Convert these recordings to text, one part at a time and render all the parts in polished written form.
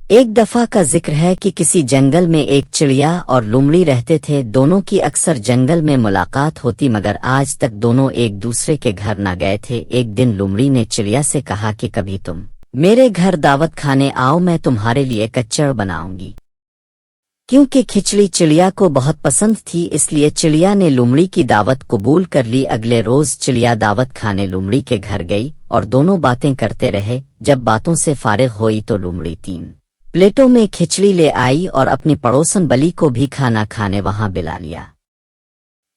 ایک دفعہ کا ذکر ہے کہ کسی جنگل میں ایک چڑیا اور لومڑی رہتے تھے۔ دونوں کی اکثر جنگل میں ملاقات ہوتی، مگر آج تک دونوں ایک دوسرے کے گھر نہ گئے تھے۔ ایک دن لومڑی نے چڑیا سے کہا کہ کبھی تم میرے گھر دعوت کھانے آؤ، میں تمہارے لیے کچڑ بناؤں گی۔ کیونکہ کھچڑی چڑیا کو بہت پسند تھی، اس لیے چڑیا نے لومڑی کی دعوت قبول کر لی۔ اگلے روز چڑیا دعوت کھانے لومڑی کے گھر گئی اور دونوں باتیں کرتے رہے۔ جب باتوں سے فارغ ہوئی تو لومڑی 3 پلیٹوں میں کھچڑی لے آئی اور اپنی پڑوسن بلی کو بھی کھانا کھانے وہاں بلا لیا۔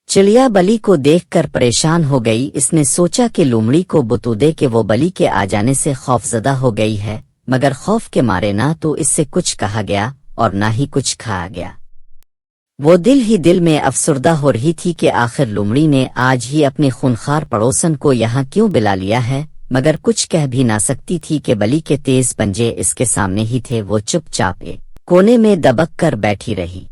چڑیا بلی کو دیکھ کر پریشان ہو گئی۔ اس نے سوچا کہ لومڑی کو بتا دے کہ وہ بلی کے آ جانے سے خوفزدہ ہو گئی ہے، مگر خوف کے مارے نہ تو اس سے کچھ کہا گیا اور نہ ہی کچھ کھایا گیا۔ وہ دل ہی دل میں افسردہ ہو رہی تھی کہ آخر لومڑی نے آج ہی اپنی خونخوار پڑوسن کو یہاں کیوں بلا لیا ہے، مگر کچھ کہہ بھی نہ سکتی تھی کہ بلی کے تیز پنجے اس کے سامنے ہی تھے۔ وہ چپ چاپ ایک کونے میں دبک کر بیٹھی رہی۔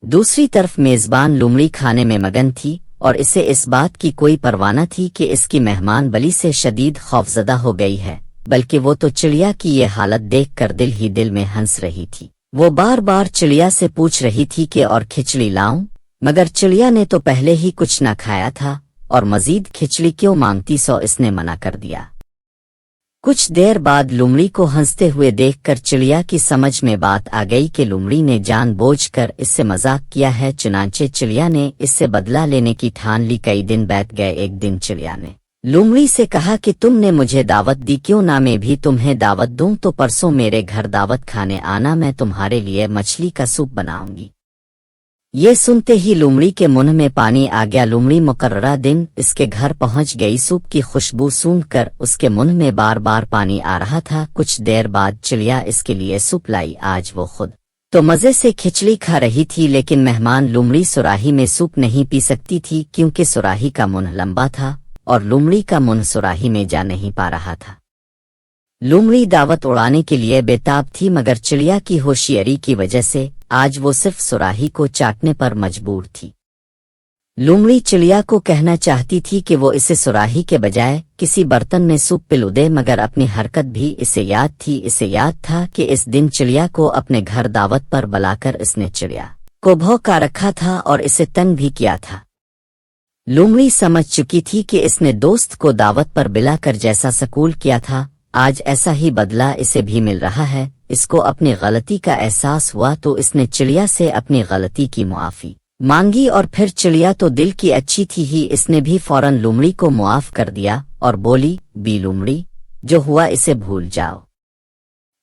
دوسری طرف میزبان لومڑی کھانے میں مگن تھی اور اسے اس بات کی کوئی پرواہ نہ تھی کہ اس کی مہمان بلی سے شدید خوفزدہ ہو گئی ہے، بلکہ وہ تو چڑیا کی یہ حالت دیکھ کر دل ہی دل میں ہنس رہی تھی۔ وہ بار بار چڑیا سے پوچھ رہی تھی کہ اور کھچڑی لاؤں، مگر چڑیا نے تو پہلے ہی کچھ نہ کھایا تھا اور مزید کھچڑی کیوں مانگتی، سو اس نے منع کر دیا۔ کچھ دیر بعد لومڑی کو ہنستے ہوئے دیکھ کر چڑیا کی سمجھ میں بات آ گئی کہ لومڑی نے جان بوجھ کر اس سے مذاق کیا ہے، چنانچہ چڑیا نے اس سے بدلہ لینے کی ٹھان لی۔ کئی دن بیت گئے۔ ایک دن چڑیا نے لومڑی سے کہا کہ تم نے مجھے دعوت دی، کیوں نہ میں بھی تمہیں دعوت دوں؟ تو پرسوں میرے گھر دعوت کھانے آنا، میں تمہارے لیے مچھلی کا سوپ بناؤں گی۔ یہ سنتے ہی لومڑی کے منہ میں پانی آ گیا۔ لومڑی مقررہ دن اس کے گھر پہنچ گئی۔ سوپ کی خوشبو سونگھ کر اس کے منہ میں بار بار پانی آ رہا تھا۔ کچھ دیر بعد چڑیا اس کے لیے سوپ لائی۔ آج وہ خود تو مزے سے کھچڑی کھا رہی تھی، لیکن مہمان لومڑی سراہی میں سوپ نہیں پی سکتی تھی، کیونکہ سراہی کا منہ لمبا تھا اور لومڑی کا منہ سراہی میں جا نہیں پا رہا تھا۔ لومڑی دعوت اڑانے کے لیے بےتاب تھی، مگر چڑیا کی ہوشیاری کی وجہ سے آج وہ صرف سراہی کو چاٹنے پر مجبور تھی۔ لومڑی چڑیا کو کہنا چاہتی تھی کہ وہ اسے سراہی کے بجائے کسی برتن میں سوپ پلو دے، مگر اپنی حرکت بھی اسے یاد تھی۔ اسے یاد تھا کہ اس دن چڑیا کو اپنے گھر دعوت پر بلا کر اس نے چڑیا کو بھوکا رکھا تھا اور اسے تنگ بھی کیا تھا۔ لومڑی سمجھ چکی تھی کہ اس نے دوست کو دعوت پر بلا کر جیسا سکول کیا تھا، آج ایسا ہی بدلہ اسے بھی مل رہا ہے۔ اس کو اپنی غلطی کا احساس ہوا تو اس نے چڑیا سے اپنی غلطی کی معافی مانگی، اور پھر چڑیا تو دل کی اچھی تھی ہی، اس نے بھی فوراً لومڑی کو معاف کر دیا اور بولی، بی لومڑی، جو ہوا اسے بھول جاؤ۔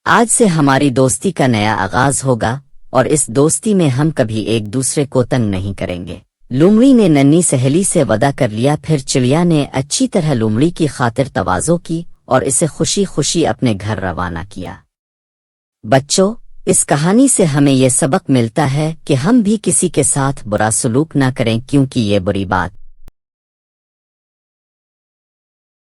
آج سے ہماری دوستی کا نیا آغاز ہوگا اور اس دوستی میں ہم کبھی ایک دوسرے کو تنگ نہیں کریں گے۔ لومڑی نے ننھی سہیلی سے وعدہ کر لیا۔ پھر چڑیا نے اچھی طرح لومڑی کی خاطر تواضع کی اور اسے خوشی خوشی اپنے گھر روانہ کیا۔ بچوں، اس کہانی سے ہمیں یہ سبق ملتا ہے کہ ہم بھی کسی کے ساتھ برا سلوک نہ کریں، کیونکہ یہ بری بات